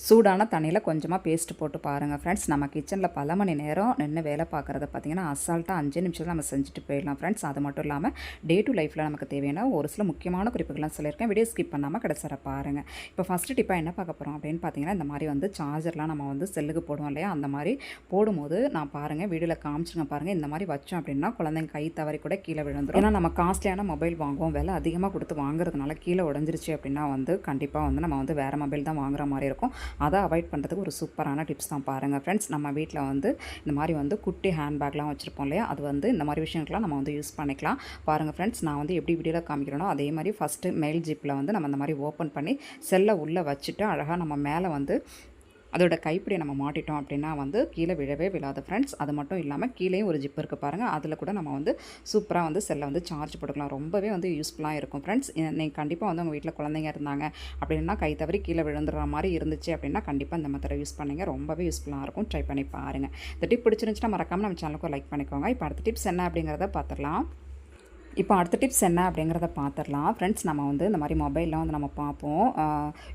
சூடான தண்ணியில் கொஞ்சமாக பேஸ்ட் போட்டு பாருங்கள் ஃப்ரெண்ட்ஸ். நம்ம கிச்சனில் பல மணி நேரம் நின்று வேலை பார்க்குறத பார்த்திங்கன்னா அசால்ட்டாக 5 நிமிஷத்தில் நம்ம செஞ்சுட்டு போயிடலாம் ஃப்ரெண்ட்ஸ். அது மட்டும் இல்லாமல் டே டு லைஃப்பில் நமக்கு தேவையான ஒரு சில முக்கியமான குறிப்புகள்லாம் சொல்லியிருக்கேன். வீடியோ ஸ்கிப் பண்ணாமல் கடைசிற பாருங்கள். இப்போ ஃபஸ்ட்டு டிப்பாக என்ன பார்க்க போகிறோம் அப்படின்னு பார்த்தீங்கன்னா, இந்த மாதிரி வந்து சார்ஜர்லாம் நம்ம வந்து செல்லுக்கு போடுவோம் இல்லையா, அந்த மாதிரி போடும்போது நான் பாருங்கள் வீடியோவில் காமிச்சிருங்க பாருங்கள். இந்த மாதிரி வச்சோம் அப்படின்னா குழந்தைங்க கை தவறி கூட கீழே விழுந்துடும். ஏன்னா நம்ம காஸ்ட்லியான மொபைல் வாங்குவோம், விலை அதிகமாக கொடுத்து வாங்குறதுனால கீழே உடஞ்சிருச்சு அப்படின்னா வந்து கண்டிப்பாக வந்து நம்ம வந்து வேறு மொபைல் தான் வாங்குற மாதிரி இருக்கும். அதை அவாய்ட் பண்ணுறதுக்கு ஒரு சூப்பரான டிப்ஸ் தான் பாருங்கள் ஃப்ரெண்ட்ஸ். நம்ம வீட்டில் வந்து இந்த மாதிரி வந்து குட்டி ஹேண்ட்பேக்லாம் வச்சுருப்போம் இல்லையா, அது வந்து இந்த மாதிரி விஷயங்கள்லாம் நம்ம வந்து யூஸ் பண்ணிக்கலாம். பாருங்கள் ஃப்ரெண்ட்ஸ், நான் வந்து எப்படி வீடியோவில் காமிக்கிறேனோ அதே மாதிரி ஃபஸ்ட்டு மெயில் ஜிப்பில் வந்து நம்ம இந்த மாதிரி ஓப்பன் பண்ணி செல்லை உள்ளே வச்சுட்டு அழகாக நம்ம மேலே வந்து அதோட கைப்பிடியை நம்ம மாட்டிட்டோம் அப்படின்னா வந்து கீழே விழவே விழாது ஃப்ரெண்ட்ஸ். அது மட்டும் இல்லாமல் கீழேயும் ஒரு ஜிப் இருக்குது பாருங்கள், அதில் கூட நம்ம வந்து சூப்பராக வந்து செல்லை வந்து சார்ஜ் போட்டுக்கலாம். ரொம்பவே வந்து யூஸ்ஃபுல்லாக இருக்கும் ஃப்ரெண்ட்ஸ். நீங்கள் கண்டிப்பாக வந்து உங்கள் வீட்டில் குழந்தைங்க இருந்தாங்க அப்படின்னா கை தவறி கீழே விழுந்துடுற மாதிரி இருந்துச்சு அப்படின்னா கண்டிப்பாக இந்த மெத்தடை யூஸ் பண்ணிங்க, ரொம்பவே யூஸ்ஃபுல்லாக இருக்கும். ட்ரை பண்ணி பாருங்கள். இந்த டிப் பிடிச்சிருந்துச்சுன்னா மறக்காமல் நம்ம சேனலுக்கு லைக் பண்ணிக்கோங்க. இப்போ அடுத்த டிப்ஸ் என்ன அப்படிங்கிறத பார்த்துடலாம். இப்போ அடுத்த டிப்ஸ் என்ன அப்படிங்கிறத பார்த்துடலாம் ஃப்ரெண்ட்ஸ். நம்ம வந்து இந்த மாதிரி மொபைலில் வந்து நம்ம பார்ப்போம்,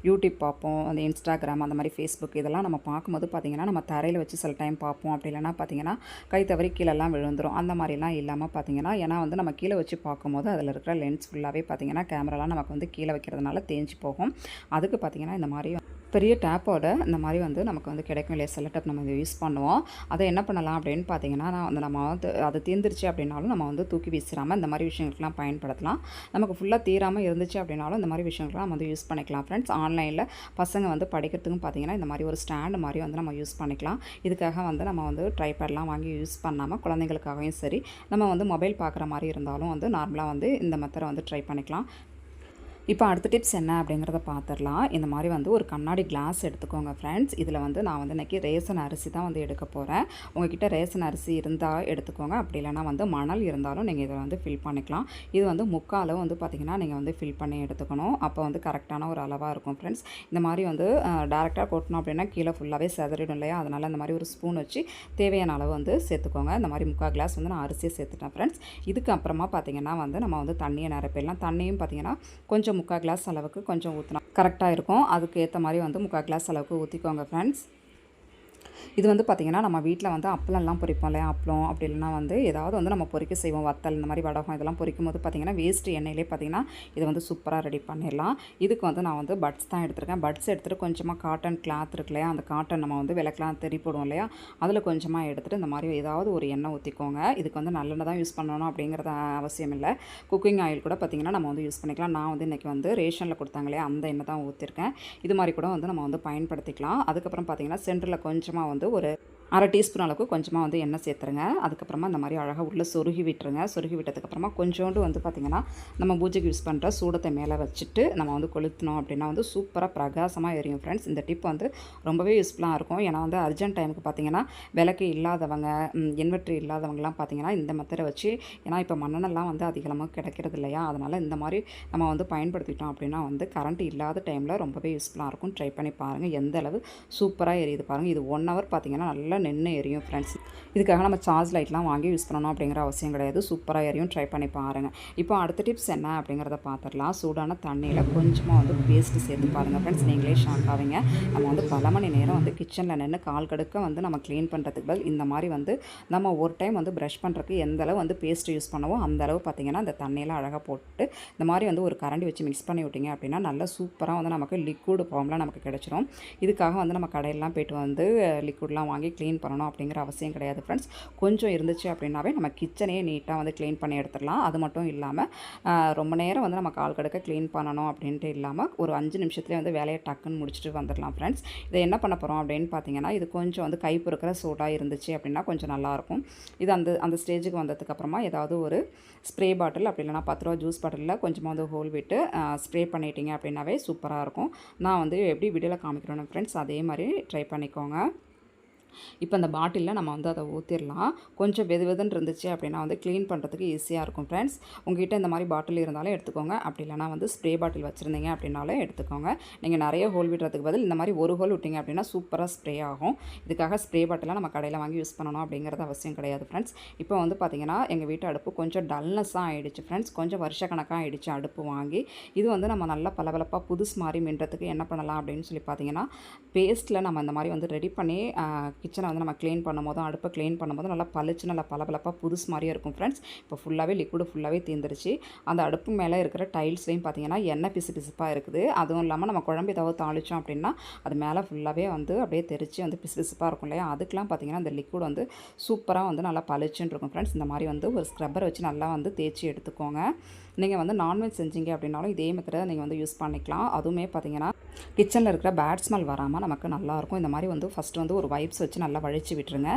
யூடியூப் பார்ப்போம், அந்த இன்ஸ்டாகிராம் அந்த மாதிரி ஃபேஸ்புக் இதெல்லாம் நம்ம பார்க்கும்போது பார்த்திங்கன்னா நம்ம தரையில் வச்சு சில டைம் பார்ப்போம். அப்படி இல்லைனா பார்த்திங்கன்னா கை தவறி கீழெல்லாம் விழுந்துடும். அந்த மாதிரிலாம் இல்லாமல் பார்த்திங்கன்னா, ஏன்னா வந்து நம்ம கீழே வச்சு பார்க்கும்போது அதில் இருக்கிற லென்ஸ் ஃபுல்லாகவே பார்த்திங்கன்னா கேமராலாம் நமக்கு வந்து கீழே வைக்கிறதுனால தேஞ்சு போகும். அதுக்கு பார்த்திங்கன்னா இந்த மாதிரி பெரிய டேப்போட இந்த மாதிரி வந்து நமக்கு வந்து கிடைக்கும் இல்லையா, செல்ல டேப் நம்ம இதை யூஸ் பண்ணுவோம். அதை என்ன பண்ணலாம் அப்படின்னு பார்த்தீங்கன்னா, நம்ம வந்து அது தீர்ந்துருச்சு அப்படின்னாலும் நம்ம வந்து தூக்கி வீசிடாமல் இந்த மாதிரி விஷயங்களுக்குலாம் பயன்படுத்தலாம். நமக்கு ஃபுல்லாக தீராமல் இருந்துச்சு அப்படின்னாலும் இந்த மாதிரி விஷயங்கள்லாம் நம்ம வந்து யூஸ் பண்ணிக்கலாம் ஃப்ரெண்ட்ஸ். ஆன்லைனில் பசங்க வந்து படிக்கிறதுக்கும் பார்த்தீங்கன்னா இந்த மாதிரி ஒரு ஸ்டாண்டு மாதிரி வந்து நம்ம யூஸ் பண்ணிக்கலாம். இதுக்காக வந்து நம்ம வந்து ட்ரைபேட்லாம் வாங்கி யூஸ் பண்ணாமல் குழந்தைங்களுக்காகவும் சரி, நம்ம வந்து மொபைல் பார்க்குற மாதிரி இருந்தாலும் வந்து நார்மலாக வந்து இந்த மெத்தடை வந்து ட்ரை பண்ணிக்கலாம். இப்போ அடுத்த டிப்ஸ் என்ன அப்படிங்கிறத பார்த்துடலாம். இந்த மாதிரி வந்து ஒரு கண்ணாடி கிளாஸ் எடுத்துக்கோங்க ஃப்ரெண்ட்ஸ். இதில் வந்து நான் வந்து இன்றைக்கி ரேசன் அரிசி தான் வந்து எடுக்க போகிறேன். உங்கள்கிட்ட ரேசன் அரிசி இருந்தால் எடுத்துக்கோங்க, அப்படி இல்லைனா வந்து மணல் இருந்தாலும் நீங்கள் இதை வந்து ஃபில் பண்ணிக்கலாம். இது வந்து முக்காலும் வந்து பார்த்திங்கன்னா நீங்கள் வந்து ஃபில் பண்ணி எடுத்துக்கணும். அப்போ வந்து கரெக்டான ஒரு அளவாக இருக்கும் ஃப்ரெண்ட்ஸ். இந்த மாதிரி வந்து டேரெக்டாக கொட்டணும் அப்படின்னா கீழே ஃபுல்லாகவே செதறிடும் இல்லையா, அதனால் இந்த மாதிரி ஒரு ஸ்பூன் வச்சு தேவையான அளவு வந்து சேர்த்துக்கோங்க. இந்த மாதிரி 3/4 கிளாஸ் வந்து நான் அரிசியை சேர்த்துட்டேன் ஃப்ரெண்ட்ஸ். இதுக்கு அப்புறமா பார்த்திங்கன்னா வந்து நம்ம வந்து தண்ணியை நிரப்பிடலாம். தண்ணியும் பார்த்திங்கன்னா கொஞ்சம் 3/4 கிளாஸ் அளவுக்கு கொஞ்சம் ஊற்றினா கரெக்டாக இருக்கும். அதுக்கு ஏற்ற மாதிரி வந்து 3/4 கிளாஸ் அளவுக்கு ஊற்றிக்கோங்க ஃப்ரெண்ட்ஸ். இது வந்து பார்த்திங்கன்னா நம்ம வீட்டில் வந்து அப்பளம்லாம் பொரிப்போம் இல்லையா, அப்பளம் அப்படி இல்லைனா வந்து ஏதாவது வந்து நம்ம பொரிக்க செய்வோம், வத்தல் இந்த மாதிரி வடகம் இதெல்லாம் பொரிக்கும் போது பார்த்திங்கன்னா வேஸ்ட் எண்ணெயிலே பார்த்திங்கன்னா இதை வந்து சூப்பராக ரெடி பண்ணிடலாம். இதுக்கு வந்து நான் வந்து பட்ஸ் தான் எடுத்துருக்கேன். பட்ஸ் எடுத்துகிட்டு கொஞ்சமாக காட்டன் கிளாத் இருக்கு இல்லையா, அந்த காட்டன் நம்ம வந்து விளக்கெலாம் தெரி போடுவோம் இல்லையா, அதில் கொஞ்சமாக எடுத்துகிட்டு இந்த மாதிரி ஏதாவது ஒரு எண்ணெய் ஊற்றிக்கோங்க. இதுக்கு வந்து நல்லெண்ணெய் தான் யூஸ் பண்ணணும் அப்படிங்கிறது அவசியம் இல்லை. குக்கிங் ஆயில் கூட பார்த்திங்கன்னா நம்ம வந்து யூஸ் பண்ணிக்கலாம். நான் வந்து இன்றைக்கி வந்து ரேஷனில் கொடுத்தாங்க இல்லையா, அந்த எண்ணெய் தான் ஊற்றிருக்கேன். இது மாதிரி கூட வந்து நம்ம வந்து பயன்படுத்திக்கலாம். அதுக்கப்புறம் பார்த்திங்கன்னா சென்டரில் கொஞ்சமாக வந்து ஒரு 1/2 டீஸ்பூன் அளவுக்கு கொஞ்சமாக வந்து எண்ணெய் சேர்த்துருங்க. அதுக்கப்புறமா இந்த மாதிரி அழகாக உள்ளே சொருகி விட்டுருங்க. சொருகி விட்டதுக்கப்புறமா கொஞ்சோண்டு வந்து பார்த்திங்கன்னா நம்ம பூஜைக்கு யூஸ் பண்ணுற சூடத்தை மேலே வச்சுட்டு நம்ம வந்து கொளுத்தினோம் அப்படின்னா வந்து சூப்பராக பிரகாசமாக எரியும் ஃப்ரெண்ட்ஸ். இந்த டிப் வந்து ரொம்பவே யூஸ்ஃபுல்லாக இருக்கும். ஏன்னா வந்து அர்ஜென்ட் டைமுக்கு பார்த்திங்கன்னா விளக்கு இல்லாதவங்க, இன்வெர்ட்ரி இல்லாதவங்கலாம் பார்த்திங்கன்னா இந்த மெத்தடை வச்சு, ஏன்னா இப்போ மண்ணெண்ணெல்லாம் வந்து அதிகமாக கிடைக்கிறது இல்லையா, அதனால் இந்த மாதிரி நம்ம வந்து பயன்படுத்திட்டோம் அப்படின்னா வந்து கரண்ட் இல்லாத டைமில் ரொம்பவே யூஸ்ஃபுல்லாக இருக்கும். ட்ரை பண்ணி பாருங்கள். எந்த அளவு சூப்பராக எரியுது பாருங்கள். இது 1 ஹவர் பார்த்திங்கன்னா நல்லா நின்று எரியும் ஃப்ரெண்ட்ஸ். இதுக்காக நம்ம சார்ஜ் லைட்லாம் வாங்கி யூஸ் பண்ணணும் அப்படிங்கிற அவசியம் கிடையாது. சூப்பராக எரியும். ட்ரை பண்ணி பாருங்கள். இப்போ அடுத்த டிப்ஸ் என்ன அப்படிங்கிறத பார்த்துடலாம். சூடான தண்ணியில் கொஞ்சமாக வந்து பேஸ்ட்டு சேர்த்து பாருங்கள் ஃப்ரெண்ட்ஸ். நீங்களே ஷாக் ஆவீங்க. நம்ம வந்து பல மணி நேரம் வந்து கிச்சனில் நின்று கால் கடுக்க வந்து நம்ம க்ளீன் பண்ணுறதுக்கு பதில் இந்த மாதிரி வந்து நம்ம ஒரு டைம் வந்து ப்ரஷ் பண்ணுறதுக்கு எந்த அளவு வந்து பேஸ்ட்டு யூஸ் பண்ணுவோம் அந்த அளவு பார்த்திங்கன்னா இந்த தண்ணியில் அழகாக போட்டு இந்த மாதிரி வந்து ஒரு கரண்டி வச்சு மிக்ஸ் பண்ணி விட்டிங்க அப்படின்னா நல்லா சூப்பராக வந்து நமக்கு லிக்விட் ஃபார்ம்லாம் நமக்கு கிடச்சிரும். இதுக்காக வந்து நம்ம கடையிலலாம் போய்ட்டு வந்து லிக்விட்லாம் வாங்கி க்ளீன் பண்ணணும் அப்படிங்கிற அவசியம் கிடையாது ஃப்ரெண்ட்ஸ். கொஞ்சம் இருந்துச்சு அப்படின்னாவே நம்ம கிச்சனையே நீட்டாக வந்து க்ளீன் பண்ணி எடுத்துடலாம். அது மட்டும் இல்லாமல் ரொம்ப நேரம் வந்து நம்ம கால் கடுக்க க்ளீன் பண்ணணும் அப்படின்ட்டு இல்லாமல் ஒரு 5 நிமிஷத்துலேயே வந்து வேலையை டக்குன்னு முடிச்சுட்டு வந்துடலாம் ஃப்ரெண்ட்ஸ். இதை என்ன பண்ண போகிறோம் அப்படின்னு பார்த்தீங்கன்னா, இது கொஞ்சம் வந்து கை பொறுக்கிற சூடாக இருந்துச்சு அப்படின்னா கொஞ்சம் நல்லாயிருக்கும். இது அந்த ஸ்டேஜுக்கு வந்ததுக்கப்புறமா ஏதாவது ஒரு ஸ்ப்ரே பாட்டில் அப்படி இல்லைனா 10 ரூபா ஜூஸ் பாட்டிலில் கொஞ்சமாக வந்து ஹோல் விட்டு ஸ்ப்ரே பண்ணிட்டீங்க அப்படின்னாவே சூப்பராக இருக்கும். நான் வந்து எப்படி வீடியோவில் காமிக்கிறேன்னு ஃப்ரெண்ட்ஸ் அதே மாதிரி ட்ரை பண்ணிக்கோங்க. இப்போ அந்த பாட்டிலில் நம்ம வந்து அதை ஊற்றிடலாம். கொஞ்சம் வெதுன்னு இருந்துச்சு அப்படின்னா வந்து க்ளீன் பண்ணுறதுக்கு ஈஸியாக இருக்கும் ஃப்ரெண்ட்ஸ். உங்ககிட்ட இந்த மாதிரி பாட்டில் இருந்தாலும் எடுத்துக்கோங்க. அப்படி இல்லைனா வந்து ஸ்ப்ரே பாட்டில் வச்சுருந்தீங்க அப்படின்னாலும் எடுத்துக்கோங்க. நீங்கள் நிறைய ஹோல் விடுறதுக்கு பதில் இந்த மாதிரி ஒரு ஹோல் விட்டிங்க அப்படின்னா சூப்பராக ஸ்ப்ரே ஆகும். இதுக்காக ஸ்ப்ரே பாட்டிலாம் நம்ம கடையில் வாங்கி யூஸ் பண்ணணும் அப்படிங்கிறது அவசியம் கிடையாது ஃப்ரெண்ட்ஸ். இப்போ வந்து பார்த்திங்கன்னா எங்கள் வீட்டு அடுப்பு கொஞ்சம் டல்னஸாக ஆகிடுச்சு ஃப்ரெண்ட்ஸ். கொஞ்சம் வருஷக்கணக்காக ஆகிடுச்சு அடுப்பு வாங்கி. இது வந்து நம்ம நல்லா பளபளப்பாக புதுசு மாதிரி மின்றதுக்கு என்ன பண்ணலாம் அப்படின்னு சொல்லி பார்த்தீங்கன்னா, பேஸ்ட்டில் நம்ம இந்த மாதிரி வந்து ரெடி பண்ணி கிச்சனை வந்து நம்ம க்ளீன் பண்ணும்போதும் அடுப்பை க்ளீன் பண்ணும்போது நல்லா பளிச்சு நல்லா பளபளப்பாக புதுசு மாதிரியே இருக்கும் ஃப்ரெண்ட்ஸ். இப்போ ஃபுல்லாகவே லிக்விடு ஃபுல்லாகவே தீர்ந்துருச்சு. அந்த அடுப்பு மேலே இருக்கிற டைல்ஸ்லையும் பார்த்தீங்கன்னா எண்ணெய் பிசுப்பாக இருக்குது. அதுவும் இல்லாமல் நம்ம குழம்பு ஏதாவது தாளித்தோம் அப்படின்னா அது மேலே ஃபுல்லாகவே வந்து அப்படியே தெரிச்சு வந்து பிசுப்பாக இருக்கும் இல்லையா, அதுக்கெலாம் பார்த்தீங்கன்னா இந்த லிக்விட் வந்து சூப்பராக வந்து நல்லா பளிச்சுன்னு இருக்கும் ஃப்ரெண்ட்ஸ். இந்த மாதிரி வந்து ஒரு ஸ்க்ரப்பரை வச்சு நல்லா வந்து தேய்ச்சி எடுத்துக்கோங்க. நீங்கள் வந்து நான்வெஜ் செஞ்சீங்க அப்படின்னாலும் இதே மெத்தடை நீங்கள் வந்து யூஸ் பண்ணிக்கலாம். அதுவுமே பார்த்தீங்கன்னா கிச்சனில் இருக்கிற பேட் ஸ்மெல் வராமல் நமக்கு நல்லாயிருக்கும். இந்த மாதிரி வந்து ஃபஸ்ட்டு வந்து ஒரு வைப்ஸ் வச்சு நல்லா வழிச்சு விட்டுருங்க.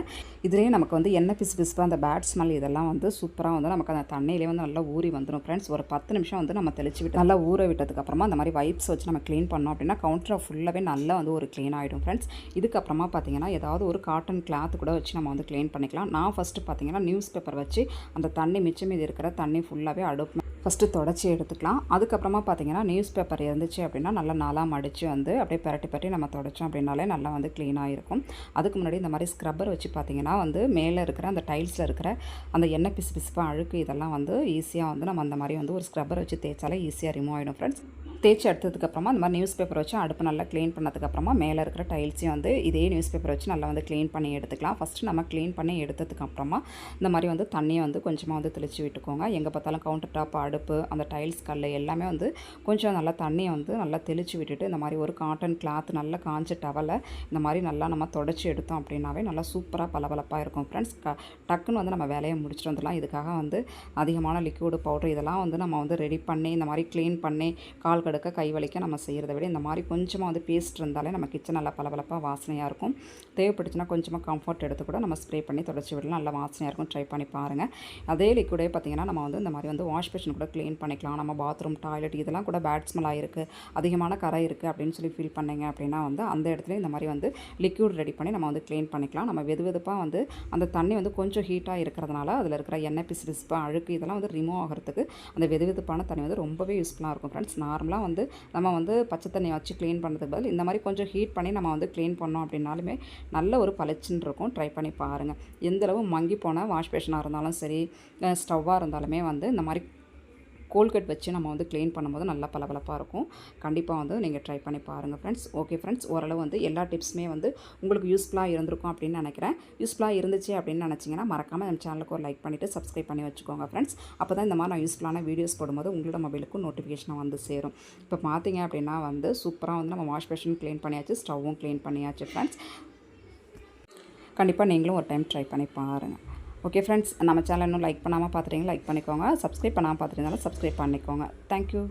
இதுலேயே நமக்கு வந்து எண்ணெய் பிசுப்பாக அந்த பேட் ஸ்மெல் இதெல்லாம் வந்து சூப்பராக வந்து நமக்கு அந்த தண்ணியிலே வந்து நல்லா ஊறி வந்துடும் ஃப்ரெண்ட்ஸ். ஒரு 10 நிமிஷம் வந்து நம்ம தெளிச்சு விட்டு நல்லா ஊற விட்டதுக்கப்புறமா அந்த மாதிரி வைப்ஸ் வச்சு நம்ம க்ளீன் பண்ணோம் அப்படின்னா கவுண்டரை ஃபுல்லாகவே நல்லா வந்து ஒரு க்ளீன் ஆகிடும் ஃப்ரெண்ட்ஸ். இதுக்கப்புறமா பார்த்தீங்கன்னா ஏதாவது ஒரு காட்டன் கிளாத் கூட வச்சு நம்ம வந்து க்ளீன் பண்ணிக்கலாம். நான் ஃபஸ்ட்டு பார்த்தீங்கன்னா நியூஸ் பேப்பர் வச்சு அந்த தண்ணி மிச்சம் மீதி இருக்கிற தண்ணி ஃபுல்லாகவே அடுப்பு ஃபஸ்ட்டு தொடச்சி எடுத்துக்கலாம். அதுக்கப்புறமா பார்த்தீங்கன்னா நியூஸ் பேப்பர் இருந்துச்சு அப்படின்னா நல்லா நாளாக மடித்து வந்து அப்படியே பரட்டி நம்ம தொடச்சோம் அப்படின்னாலே நல்லா வந்து க்ளீனாக இருக்கும். அதுக்கு முன்னாடி இந்த மாதிரி ஸ்க்ரப்பர் வச்சு பார்த்தீங்கன்னா வந்து மேலே இருக்கிற அந்த டைல்ஸில் இருக்கிற அந்த எண்ணெய் பிசுப்பாக அழுக்கு இதெல்லாம் வந்து ஈஸியாக வந்து நம்ம அந்த மாதிரி வந்து ஒரு ஸ்க்ரப்பர் வச்சு தேய்ச்சாலே ஈஸியாக ரிமூவ் ஆகிடும் ஃப்ரெண்ட்ஸ். தேய்ச்சி எடுத்ததுக்கப்புறமா அந்த மாதிரி நியூஸ் பேப்பர் வச்சு அடுப்பு நல்லா க்ளீன் பண்ணதுக்கப்புறமா மேலே இருக்கிற டைல்ஸையும் வந்து இதே நியூஸ் பேப்பர் வச்சு நல்லா வந்து க்ளீன் பண்ணி எடுத்துக்கலாம். ஃபஸ்ட்டு நம்ம க்ளீன் பண்ணி எடுத்ததுக்கப்புறமா இந்த மாதிரி வந்து தண்ணியை வந்து கொஞ்சமாக வந்து தெளித்து விட்டுக்கோங்க. எங்கே பார்த்தாலும் கவுண்டர் டாப் அடுப்பு அந்த டைல்ஸ் கல் எல்லாமே வந்து கொஞ்சம் நல்லா தண்ணியை வந்து நல்லா தெளித்து விட்டுட்டு இந்த மாதிரி ஒரு காட்டன் கிளாத் நல்லா காஞ்ச டவலை இந்த மாதிரி நல்லா நம்ம தொடச்சி எடுத்தோம் அப்படின்னாவே நல்லா சூப்பராக பளபளப்பாக இருக்கும் ஃப்ரெண்ட்ஸ். டக்குன்னு வந்து நம்ம வேலையை முடிச்சுட்டு வந்துடலாம். இதுக்காக வந்து அதிகமான லிக்விடு பவுடர் இதெல்லாம் வந்து நம்ம வந்து ரெடி பண்ணி இந்த மாதிரி க்ளீன் பண்ணி கால் கடுக்க கை வலிக்க நம்ம செய்கிறத விட இந்த மாதிரி கொஞ்சமாக வந்து பேஸ்ட் இருந்தாலே நம்ம கிச்சன் நல்லா பளபளப்பாக வாசனையாக இருக்கும். தேவைப்பட்டுச்சுன்னா கொஞ்சமாக கம்ஃபர்ட் எடுத்து கூட நம்ம ஸ்ப்ரே பண்ணி தொடச்சி விடலாம். நல்லா வாசனையாக இருக்கும். ட்ரை பண்ணி பாருங்கள். அதே லிக்விடே பார்த்திங்கன்னா நம்ம வந்து இந்த மாதிரி வந்து வாஷ் பேஷன் கூட க்ளீன் பண்ணிக்கலாம். நம்ம பாத்ரூம் டாய்லெட் இதெல்லாம் கூட பேட் ஸ்மெல் ஆகிருக்கு, அதிகமான கரை இருக்குது அப்படின்னு சொல்லி ஃபீல் பண்ணிங்க அப்படின்னா வந்து அந்த இடத்துல இந்த மாதிரி வந்து லிக்விட் ரெடி பண்ணி நம்ம வந்து க்ளீன் பண்ணிக்கலாம். நம்ம வெதுப்பாக வந்து அந்த தண்ணி வந்து கொஞ்சம் ஹீட்டாக இருக்கிறதுனால அதில் இருக்கிற எண்ணெய் பிசுப்பாக அழுக்கு இதெல்லாம் வந்து ரிமூவ் ஆகிறதுக்கு அந்த வெதுப்பான தண்ணி வந்து ரொம்பவே யூஸ்ஃபுல்லாக இருக்கும் ஃப்ரெண்ட்ஸ். நார்மலாக வந்து நம்ம வந்து பச்சை தண்ணி வச்சு க்ளீன் பண்ணுறதுக்கு பதில் இந்த மாதிரி கொஞ்சம் ஹீட் பண்ணி நம்ம வந்து க்ளீன் பண்ணோம் அப்படின்னாலுமே நல்ல ஒரு பளிச்சுன்னு இருக்கும். ட்ரை பண்ணி பாருங்கள். எந்தளவு மங்கி போன வாஷ் பேஷனாக இருந்தாலும் சரி, ஸ்டவ்வாக இருந்தாலுமே வந்து இந்த மாதிரி கோல்கட் வச்சு நம்ம வந்து க்ளீன் பண்ணும்போது நல்லா பளபளப்பாக இருக்கும். கண்டிப்பாக வந்து நீங்கள் ட்ரை பண்ணி பாருங்கள் ஃப்ரெண்ட்ஸ். ஓகே ஃப்ரெண்ட்ஸ், ஓரளவு வந்து எல்லா டிப்ஸுமே வந்து உங்களுக்கு யூஸ்ஃபுல்லாக இருந்திருக்கும் அப்படின்னு நினைக்கிறேன். யூஸ்ஃபுல்லாக இருந்துச்சு அப்படின்னு நினச்சிங்கன்னா மறக்காமல் நம்ம சேனலுக்கு ஒரு லைக் பண்ணிவிட்டு சப்ஸ்கிரைப் பண்ணி வச்சுக்கோங்க ஃப்ரெண்ட்ஸ். அப்போ தான் இந்த மாதிரி நான் யூஸ்ஃபுல்லான வீடியோஸ் போடும்போது உங்களோட மொபைலுக்கும் நோட்டிஃபிகேஷனாக வந்து சேரும். இப்போ பார்த்தீங்க அப்படின்னா வந்து சூப்பராக வந்து நம்ம வாஷ் பேஷன் க்ளீன் பண்ணியாச்சு, ஸ்டவ்வும் க்ளீன் பண்ணியாச்சு ஃப்ரெண்ட்ஸ். கண்டிப்பாக நீங்களும் ஒரு டைம் ட்ரை பண்ணி பாருங்கள். ஓகே ஃப்ரெண்ட்ஸ், நம்ம சேனல் இன்னும் லைக் பண்ணாமல் பார்த்துட்டீங்கன்னா லைக் பண்ணிக்கோங்க. சப்ஸ்கிரைப் பண்ணாமல் பார்த்துட்டீங்கனாலும் சப்ஸ்கிரைப் பண்ணிக்கோங்க. தேங்க்யூ.